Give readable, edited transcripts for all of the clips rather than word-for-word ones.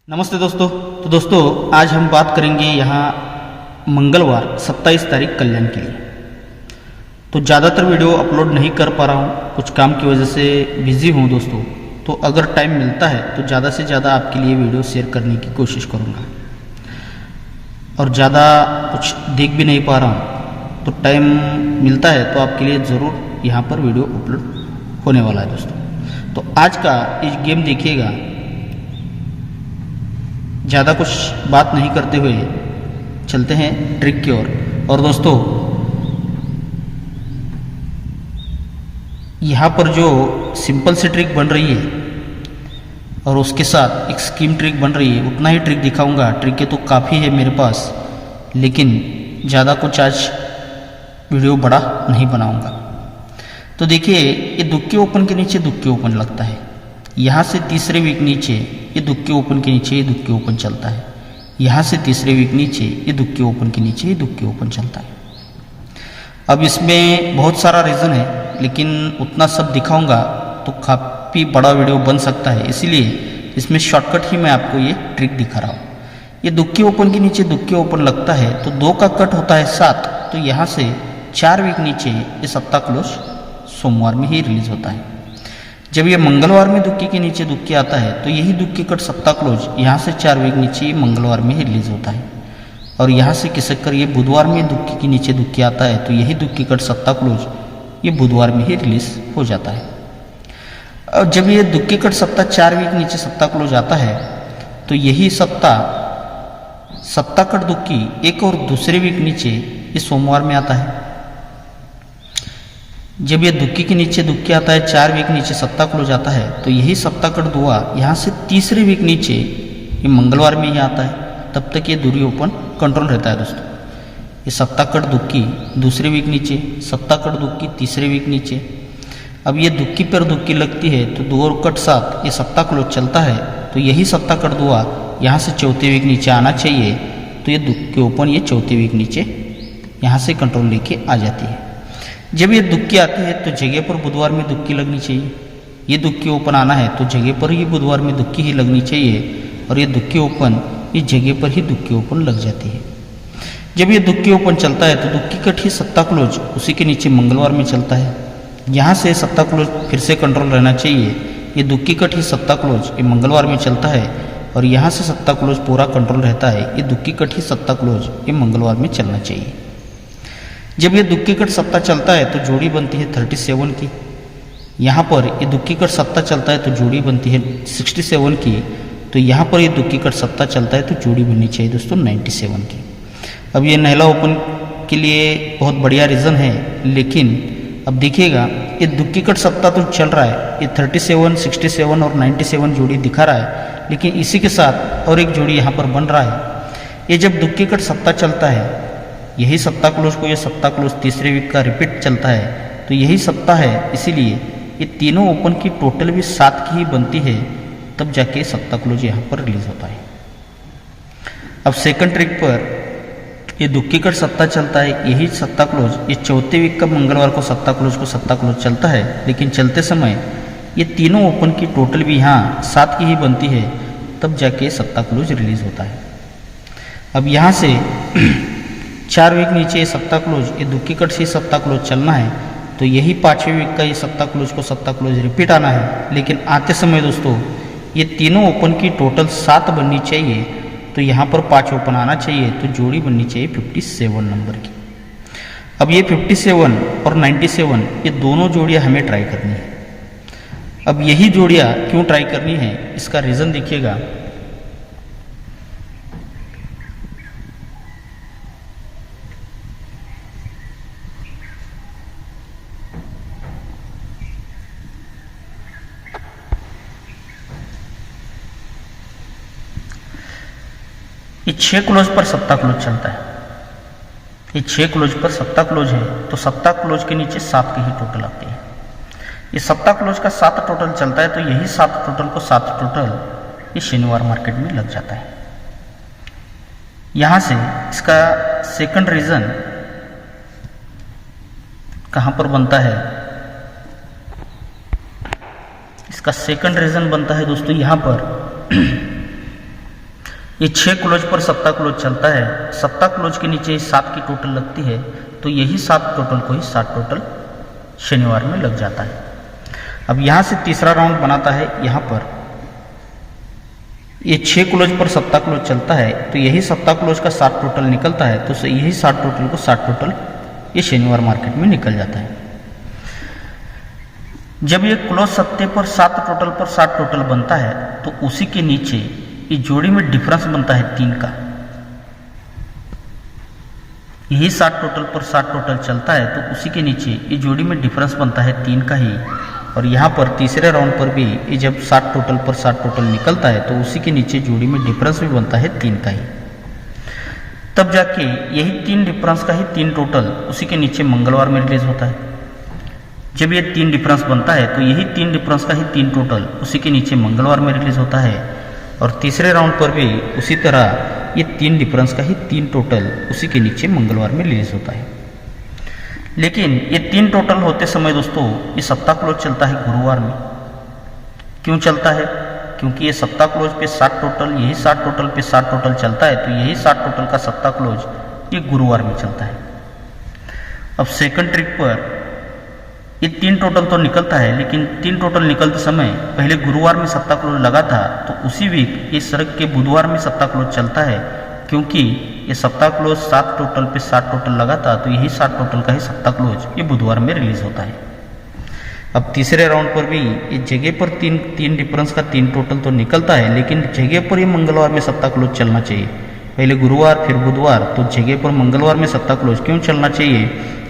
नमस्ते दोस्तों। तो दोस्तों आज हम बात करेंगे यहाँ मंगलवार 27 तारीख कल्याण के लिए। तो ज़्यादातर वीडियो अपलोड नहीं कर पा रहा हूँ, कुछ काम की वजह से बिज़ी हूँ दोस्तों। तो अगर टाइम मिलता है तो ज़्यादा से ज़्यादा आपके लिए वीडियो शेयर करने की कोशिश करूँगा। और ज़्यादा कुछ देख भी नहीं पा रहा हूँ, तो टाइम मिलता है तो आपके लिए ज़रूर यहाँ पर वीडियो अपलोड होने वाला है दोस्तों। तो आज का इस गेम देखिएगा। ज़्यादा कुछ बात नहीं करते हुए चलते हैं ट्रिक की ओर। और दोस्तों यहाँ पर जो सिंपल सी ट्रिक बन रही है और उसके साथ एक स्कीम ट्रिक बन रही है, उतना ही ट्रिक दिखाऊंगा। ट्रिक तो काफ़ी है मेरे पास, लेकिन ज़्यादा कुछ आज वीडियो बड़ा नहीं बनाऊंगा। तो देखिए, ये दुक्के ओपन के नीचे दुक्के ओपन लगता है। यहाँ से तीसरे वीक नीचे ये दुक्के ओपन के नीचे ये दुक्के ओपन चलता है। यहाँ से तीसरे वीक नीचे ये दुक्के ओपन के नीचे ये दुक्के ओपन चलता है। अब इसमें बहुत सारा रीज़न है, लेकिन उतना सब दिखाऊंगा तो काफ़ी बड़ा वीडियो बन सकता है, इसीलिए इसमें शॉर्टकट ही मैं आपको ये ट्रिक दिखा रहा हूँ। ये दुक्के ओपन के नीचे दुक्के ओपन लगता है तो 2 का कट होता है 7, तो यहाँ से 4 वीक नीचे ये सप्ताह क्लोज सोमवार में ही रिलीज होता है। जब ये मंगलवार में दुक्के के नीचे दुक्के आता है तो यही दुक्के कट सप्ताह क्लोज यहाँ से 4 वीक नीचे मंगलवार में ही रिलीज होता है। और यहाँ से खिसक कर ये बुधवार में दुक्के के नीचे दुक्के आता है तो यही दुक्के कट सप्ताह क्लोज ये बुधवार में ही रिलीज हो जाता है। और जब ये दुक्के कट सप्ताह 4 वीक नीचे सप्ताह क्लोज आता है तो यही सप्ताह कट दुक्की एक और दूसरे वीक नीचे ये सोमवार में आता है। जब ये दुक्की के नीचे दुक्के आता है 4 वीक नीचे सप्ताह क्लोज आता है तो यही सप्ताह कट दुआ यहाँ से तीसरे वीक नीचे ये मंगलवार में ही आता है। तब तक ये दूरी ओपन कंट्रोल रहता है दोस्तों। ये सप्ताह कट दुक्की दूसरे वीक नीचे, सप्ताह कट दुक्की तीसरे वीक नीचे। अब ये दुक्की पर दुक्की लगती है तो 2 और कट 7 ये सप्ताह क्लोज चलता है तो यही सप्ताह कट दुआ यहाँ से चौथे वीक नीचे आना चाहिए। तो ये दुक्के ओपन ये चौथे वीक नीचे यहाँ से कंट्रोल लेके आ जाती है। जब ये दुक्की आती है तो जगह पर बुधवार में दुक्की लगनी चाहिए। ये दुक्की ओपन आना है तो जगह पर ही बुधवार में दुक्की ही लगनी चाहिए। और ये दुक्की ओपन इस जगह पर ही दुक्की ओपन लग जाती है। जब ये दुक्की ओपन चलता है तो दुक्की कट ही सप्ताह क्लोज उसी के नीचे मंगलवार में चलता है। यहाँ से सप्ताह क्लोज फिर से कंट्रोल रहना चाहिए। ये दुक्की कट ही सप्ताह क्लोज ये मंगलवार में चलता है और यहाँ से सप्ताह क्लोज पूरा कंट्रोल रहता है। ये दुक्की कट ही सप्ताह क्लोज ये मंगलवार में चलना चाहिए। जब ये दुक्की कट सप्ताह चलता है तो जोड़ी बनती है 37 की। यहाँ पर ये दुक्की कट सप्ताह चलता है तो जोड़ी बनती है 67 की। तो यहाँ पर ये दुक्की कट सप्ताह चलता है तो जोड़ी बननी चाहिए दोस्तों 97 की। अब ये नहला ओपन के लिए बहुत बढ़िया रीज़न है, लेकिन अब देखिएगा ये दुक्की कट सप्ताह तो चल रहा है। ये 37, 67 और 97 जोड़ी दिखा रहा है, लेकिन इसी के साथ और एक जोड़ी यहाँ पर बन रहा है। ये जब दुक्की कट सप्ताह चलता है, यही सप्ताह क्लोज को ये सप्ताह क्लोज तीसरे वीक का रिपीट चलता है तो यही सप्ताह है, इसीलिए ये तीनों ओपन की टोटल भी 7 की ही बनती है। तब जाके सप्ताह क्लोज यहाँ पर रिलीज होता है। अब सेकंड ट्रिक पर ये दुक्की कट सप्ताह चलता है, यही सप्ताह क्लोज ये चौथे वीक का मंगलवार को सप्ताह क्लोज चलता है, लेकिन चलते समय ये तीनों ओपन की टोटल भी यहाँ 7 की ही बनती है। तब जाके सप्ताह क्लोज रिलीज होता है। अब यहाँ से 4 वीक नीचे ये सप्ताह क्लोज ये दुक्की कट से सप्ताह क्लोज चलना है तो यही 5वें वीक का ये सप्ताह क्लोज को सप्ताह क्लोज रिपीट आना है। लेकिन आते समय दोस्तों ये तीनों ओपन की टोटल 7 बननी चाहिए, तो यहाँ पर 5 ओपन आना चाहिए, तो जोड़ी बननी चाहिए 57 नंबर की। अब ये 57 और 97 ये दोनों जोड़ियाँ हमें ट्राई करनी है। अब यही जोड़ियाँ क्यों ट्राई करनी है इसका रीज़न देखिएगा। ये 6 क्लोज पर सप्ताह क्लोज चलता है। ये 6 क्लोज पर सप्ताह क्लोज है तो सप्ताह क्लोज के नीचे 7 के ही टोटल आते हैं। ये सप्ताह क्लोज का 7 टोटल चलता है तो यही 7 टोटल को 7 टोटल ये शनिवार मार्केट में लग जाता है। यहाँ से इसका सेकंड रीज़न कहाँ पर बनता है, इसका सेकंड रीज़न बनता है दोस्तों यहाँ पर ये 6 क्लोज पर सत्ता क्लोज चलता है, सत्ता क्लोज के नीचे 7 की टोटल लगती है, तो यही 7 टोटल को ही 7 टोटल शनिवार में लग जाता है। अब यहाँ से तीसरा राउंड बनाता है, यहाँ पर ये 6 क्लोज पर सत्ता क्लोज चलता है, तो यही सत्ता क्लोज का 7 टोटल निकलता है, तो यही 7 टोटल को 7 टोटल ये शनिवार मार्केट में निकल जाता है। जब ये क्लोज सत्ते पर 7 टोटल पर 7 टोटल बनता है, तो उसी के नीचे ये जोड़ी में डिफरेंस बनता है 3 का। यही 7 टोटल पर 7 टोटल चलता है, तो उसी के नीचे ये जोड़ी में डिफरेंस बनता है 3 का ही। और यहाँ पर तीसरे राउंड पर भी ये जब 7 टोटल पर 7 टोटल निकलता है, तो उसी के नीचे जोड़ी में डिफरेंस भी बनता है 3 का ही। तब जाके यही 3 डिफरेंस का ही 3 टोटल उसी के नीचे मंगलवार में रिलीज होता है। जब ये 3 डिफरेंस बनता है, तो यही 3 डिफरेंस का ही 3 टोटल उसी के नीचे मंगलवार में रिलीज होता है। और तीसरे राउंड पर भी उसी तरह ये 3 डिफरेंस का ही 3 टोटल उसी के नीचे मंगलवार में रिलीज होता है। लेकिन ये 3 टोटल होते समय दोस्तों ये सत्ता क्लोज चलता है गुरुवार में। क्यों चलता है? क्योंकि ये सत्ता क्लोज पे 7 टोटल, यही 7 टोटल पे 7 टोटल चलता है, तो यही 7 टोटल का सत्ता क्लोज ये गुरुवार में चलता है। अब सेकंड ट्रिक पर ये 3 टोटल तो निकलता है, लेकिन 3 टोटल निकलते समय पहले गुरुवार में सत्ता क्लोज लगा था, तो उसी वीक ये सड़क के बुधवार में सत्ता क्लोज चलता है। क्योंकि ये सत्ता क्लोज 7 टोटल पे 7 टोटल लगा था, तो यही 7 टोटल का ही सत्ता क्लोज ये बुधवार में रिलीज होता है। अब तीसरे राउंड पर भी ये जगह पर 3 डिफरेंस का 3 टोटल तो निकलता है, लेकिन जगह पर ही मंगलवार में सत्ता क्लोज चलना चाहिए। पहले गुरुवार फिर बुधवार, तो जगह पर मंगलवार में सत्ता क्लोज क्यों चलना चाहिए?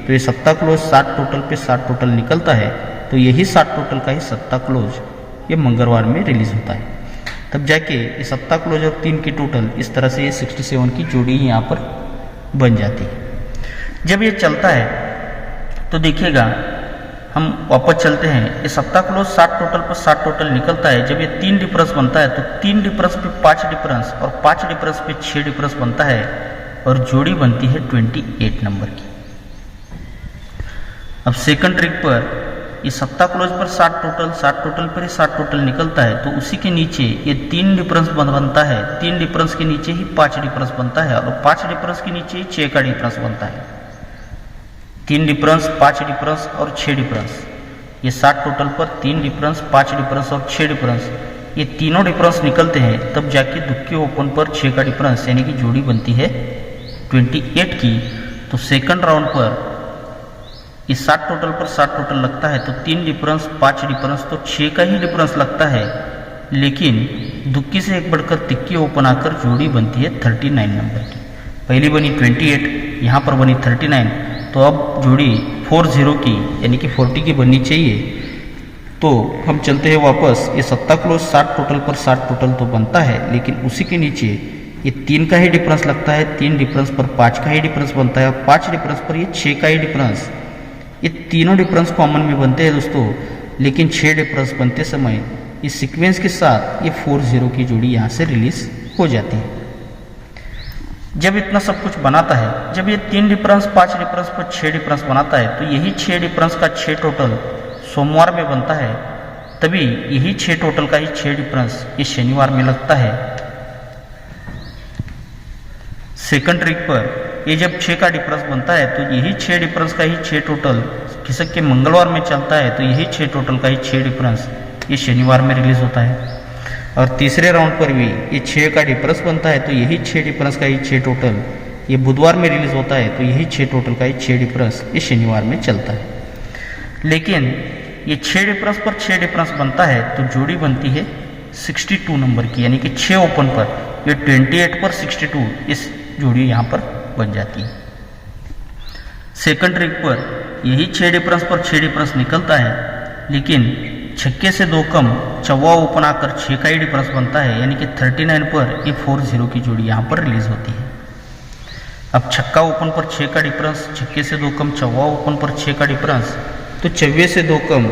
तो ये सत्ता क्लोज 7 टोटल पे 7 टोटल निकलता है, तो यही 7 टोटल का ही सत्ता क्लोज ये मंगलवार में रिलीज होता है। तब जाके ये सत्ता क्लोज और 3 की टोटल इस तरह से ये 67 की जोड़ी यहाँ पर बन जाती है। जब ये चलता है तो देखिएगा, हम वापस चलते हैं, ये सत्ता क्लोज 7 टोटल पर 7 टोटल निकलता है। जब ये 3 डिफरेंस बनता है, तो 3 डिफरेंस पे 5 डिफरेंस और 5 डिफरेंस पे 6 डिफरेंस बनता है, और जोड़ी बनती है 28 नंबर की। अब सेकंड ट्रिक पर ये सत्ता क्लोज पर 7 टोटल पर ही 7 टोटल निकलता है, तो उसी के नीचे ये 3 डिफरेंस बनता है। 3 डिफरेंस के नीचे ही 5 डिफरेंस बनता है, और 5 डिफरेंस के नीचे ही 6 का डिफरेंस बनता है। 3 डिफरेंस, 5 डिफरेंस और 6 डिफरेंस, ये 7 टोटल पर 3 डिफरेंस, 5 डिफरेंस और 6 डिफरेंस, ये तीनों डिफरेंस निकलते हैं। तब जाके दुक्के ओपन पर 6 का डिफरेंस यानी कि जोड़ी बनती है 28 की। तो सेकंड राउंड पर ये 7 टोटल पर 7 टोटल लगता है, तो 3 डिफरेंस, 5 डिफरेंस, तो 6 का ही डिफरेंस लगता है। लेकिन दुक्की से एक बढ़कर तिक्की ओपन आकर जोड़ी बनती है 39 नंबर की। पहली बनी 28, यहाँ पर बनी 39, तो अब जोड़ी 40 की यानी कि 40 की बननी चाहिए। तो हम चलते हैं वापस, ये सत्ता क्लोज 7 टोटल पर 7 टोटल तो बनता है, लेकिन उसी के नीचे ये 3 का ही डिफरेंस लगता है। 3 डिफरेंस पर 5 का ही डिफरेंस बनता है, और 5 डिफरेंस पर ये 6 का ही डिफरेंस। ये तीनों डिफरेंस कॉमन में बनते हैं दोस्तों, लेकिन 6 डिफरेंस बनते समय इस सीक्वेंस के साथ ये 40 की जोड़ी यहाँ से रिलीज हो जाती है। जब इतना सब कुछ बनाता है, जब ये 3 डिफरेंस, 5 डिफरेंस पर 6 डिफरेंस बनाता है, तो यही 6 डिफरेंस का 6 टोटल सोमवार में बनता है। तभी यही 6 टोटल का ही 6 डिफरेंस ये शनिवार में लगता है। सेकंड ट्रिक पर ये जब 6 का डिफरेंस बनता है, तो यही 6 डिफरेंस का ही 6 टोटल खिसक के मंगलवार में चलता है, तो यही 6 टोटल का ही 6 डिफरेंस ये शनिवार में रिलीज होता है। और तीसरे राउंड पर भी ये 6 का डिफरेंस बनता है, तो यही 6 डिफरेंस का ही 6 टोटल ये बुधवार में रिलीज होता है, तो यही 6 टोटल का ही 6 डिफरेंस ये शनिवार में चलता है। लेकिन ये 6 डिफरेंस पर 6 डिफरेंस बनता है, तो जोड़ी बनती है 62 नंबर की, यानी कि 6 ओपन पर ये 28 पर 62 इस जोड़ी यहाँ पर बन जाती है। सेकंड ट्रिक पर यही 6 डिफरेंस पर 6 डिफरेंस निकलता है, लेकिन छक्के से 2 कम चौवा ओपन आकर 6 का ही डिफरेंस बनता है, यानी कि 39 पर ये 40 की जोड़ी यहाँ पर रिलीज होती है। अब छक्का ओपन पर 6 का डिफरेंस, छक्के से 2 कम चौवा ओपन पर 6 का डिफरेंस, तो चौवे से 2 कम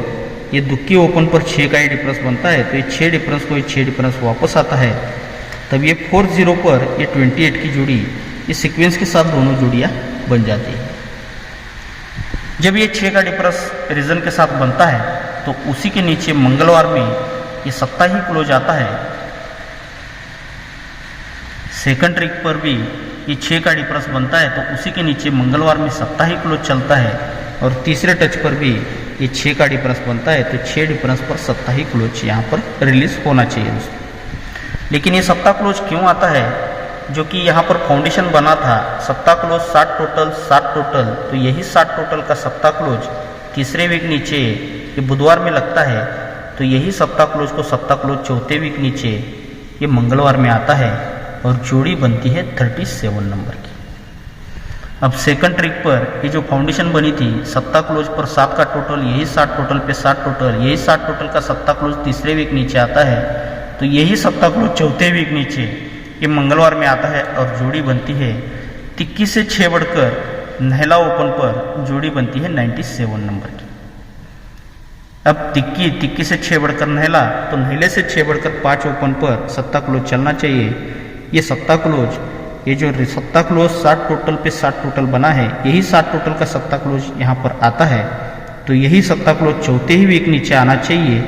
ये दुक्की ओपन पर 6 का ही डिफरेंस बनता है, तो ये 6 डिफरेंस को ये 6 डिफरेंस वापस आता है। तब ये 40 पर ये 28 की जोड़ी इस सीक्वेंस के साथ दोनों जोड़ियाँ बन जाती है। जब ये 6 का डिफरेंस रीजन के साथ बनता है, तो उसी के नीचे मंगलवार में ये सत्ता ही क्लोज आता है। सेकंड ट्रिक पर भी ये 6 का डिफरेंस बनता है, तो उसी के नीचे मंगलवार में साप्ताहिक क्लोज चलता है। और तीसरे टच पर भी ये 6 का डिफरेंस बनता है, तो 6 डिफरेंस पर साप्ताहिक क्लोज यहाँ पर रिलीज होना चाहिए दोस्तों। लेकिन ये सप्ताह क्लोज क्यों आता है, जो कि यहाँ पर फाउंडेशन बना था सप्ताह क्लोज 60 टोटल, तो यही 60 टोटल का सप्ताह क्लोज तीसरे वीक नीचे ये बुधवार में लगता है, तो यही सप्ताह क्लोज को सप्ताह क्लोज चौथे वीक नीचे ये मंगलवार में आता है और जोड़ी बनती है 37 नंबर की। अब सेकंड ट्रिक पर ये जो फाउंडेशन बनी थी सप्ताह क्लोज पर 7 का टोटल, यही 60 टोटल पे 60 टोटल, यही 60 टोटल का सप्ताह क्लोज तीसरे वीक नीचे आता है, तो यही सप्ताह क्लोज चौथे वीक नीचे ये मंगलवार में आता है और जोड़ी बनती है 21 से 6 बढ़कर नहला ओपन पर जोड़ी बनती है 97 नंबर की। अब तिक्की से 6 बढ़कर नहला, तो नहले से 6 बढ़कर 5 ओपन पर सप्ताह क्लोज चलना चाहिए। ये सप्ताह क्लोज, ये जो सप्ताह क्लोज 60 टोटल पे 60 टोटल बना है, यही 60 टोटल का सप्ताह क्लोज यहाँ पर आता है, तो यही सप्ताह क्लोज चौथे ही वीक नीचे आना चाहिए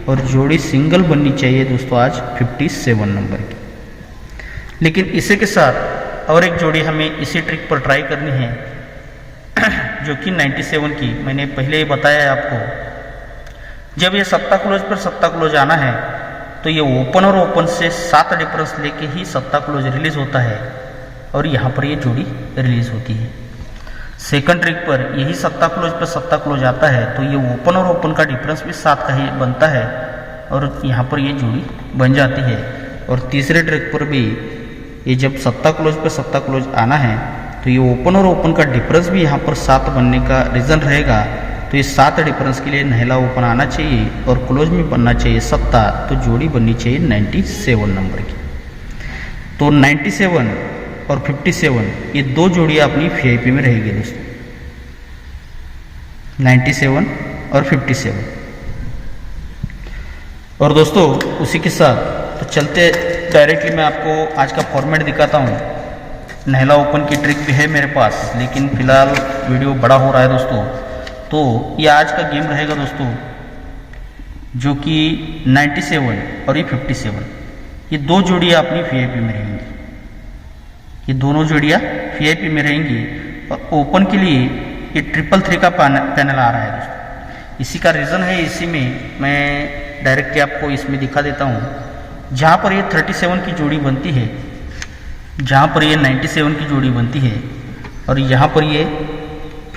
और जोड़ी सिंगल बननी चाहिए दोस्तों आज 57 नंबर की। लेकिन इसी के साथ और एक जोड़ी हमें इसी ट्रिक पर ट्राई करनी है, जो कि 97 की मैंने पहले ही बताया है आपको। जब ये सप्ताह क्लोज पर सप्ताह क्लोज आना है, तो ये ओपन और ओपन से 7 डिफरेंस लेके ही सप्ताह क्लोज रिलीज होता है और यहाँ पर ये जोड़ी रिलीज होती है। सेकंड ट्रिक पर यही सप्ताह क्लोज पर सप्ताह क्लोज आता है, तो ये ओपन और ओपन का डिफरेंस भी 7 का ही बनता है और यहाँ पर ये जोड़ी बन जाती है। और तीसरे ट्रिक पर भी ये जब सप्ताह क्लोज पर सप्ताह क्लोज आना है, तो ये ओपन और ओपन का डिफरेंस भी यहाँ पर 7 बनने का रीज़न रहेगा, तो ये 7 डिफरेंस के लिए नहला ओपन आना चाहिए और क्लोज में बनना चाहिए सप्ताह, तो जोड़ी बननी चाहिए 97 नंबर की। तो 97 और 57 ये 2 जोड़ियाँ अपनी वीआईपी में रहेगी दोस्तों, 97 और 57। और दोस्तों उसी के साथ तो चलते डायरेक्टली मैं आपको आज का फॉर्मेट दिखाता हूँ। नहला ओपन की ट्रिक भी है मेरे पास, लेकिन फिलहाल वीडियो बड़ा हो रहा है दोस्तों, तो ये आज का गेम रहेगा दोस्तों, जो कि 97 और ये 57, ये 2 जोड़ियाँ अपनी वीआईपी में रहेंगी। ये दोनों जोड़ियाँ वीआईपी में रहेंगी और ओपन के लिए ये 333 का पैनल आ रहा है दोस्तों। इसी का रीज़न है, इसी में मैं डायरेक्टली आपको इसमें दिखा देता हूँ। जहाँ पर ये 37 की जोड़ी बनती है, जहाँ पर ये 97 की जोड़ी बनती है और यहाँ पर ये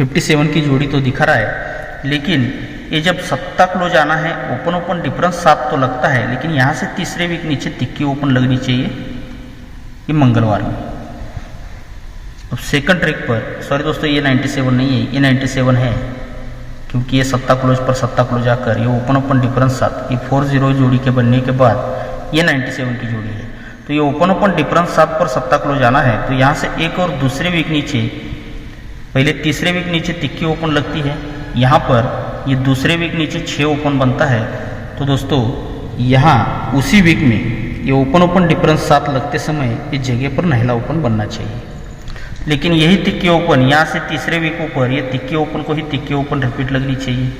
57 की जोड़ी तो दिखा रहा है, लेकिन ये जब सप्ताह क्लोज आना है ओपन ओपन डिफरेंस 7 तो लगता है, लेकिन यहाँ से तीसरे वीक नीचे तिक्की ओपन लगनी चाहिए ये मंगलवार में। अब सेकंड ट्रिक पर, सॉरी दोस्तों ये 97 नहीं है, ये 97 है, क्योंकि ये सप्ताह क्लोज पर सप्ताह क्लोज आकर ये ओपन ओपन डिफरेंस 7, ये 40 जोड़ी के बनने के बाद ये 97 की जोड़ी है, तो ये ओपन ओपन डिफरेंस 7 पर सप्ताह क्लोज आना है, तो यहाँ से एक और दूसरे वीक नीचे, पहले तीसरे वीक नीचे तिक्की ओपन लगती है, यहाँ पर ये दूसरे वीक नीचे 6 ओपन बनता है। तो दोस्तों यहाँ उसी वीक में ये ओपन ओपन डिफरेंस 7 लगते समय इस जगह पर नहला ओपन बनना चाहिए, लेकिन यही तिक्की ओपन यहाँ से तीसरे वीक ऊपर ये तिक्की ओपन को ही तिक्की ओपन रिपीट लगनी चाहिए।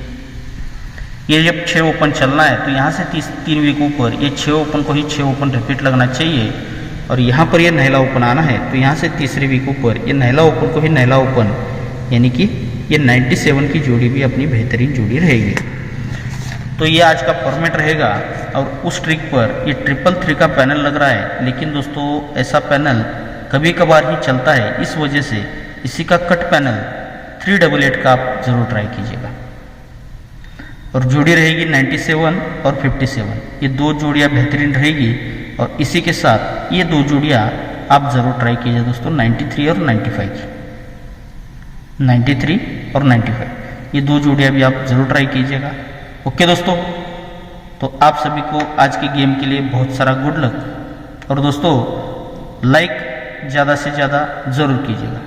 ये जब 6 ओपन चलना है, तो यहाँ से 3 वीक ऊपर ये 6 ओपन को ही 6 ओपन रिपीट लगना चाहिए और यहाँ पर ये नहला ओपन आना है, तो यहाँ से तीसरे वीक ऊपर ये नहला ओपन को ही नहला ओपन, यानी कि ये 97 की जोड़ी भी अपनी बेहतरीन जोड़ी रहेगी। तो ये आज का फॉर्मेट रहेगा। और उस ट्रिक पर ये 333 का पैनल लग रहा है, लेकिन दोस्तों ऐसा पैनल कभी कभार ही चलता है, इस वजह से इसी का कट पैनल 388 का आप ज़रूर ट्राई कीजिएगा। और जोड़ी रहेगी 97 और 57, ये 2 जोड़ियाँ बेहतरीन रहेगी। और इसी के साथ ये 2 जोड़ियाँ आप ज़रूर ट्राई कीजिए दोस्तों, 93 और 95 की, 93 और 95, ये 2 जोड़ियाँ भी आप ज़रूर ट्राई कीजिएगा। ओके दोस्तों, तो आप सभी को आज के गेम के लिए बहुत सारा गुड लक। और दोस्तों लाइक ज़्यादा से ज़्यादा ज़रूर कीजिएगा।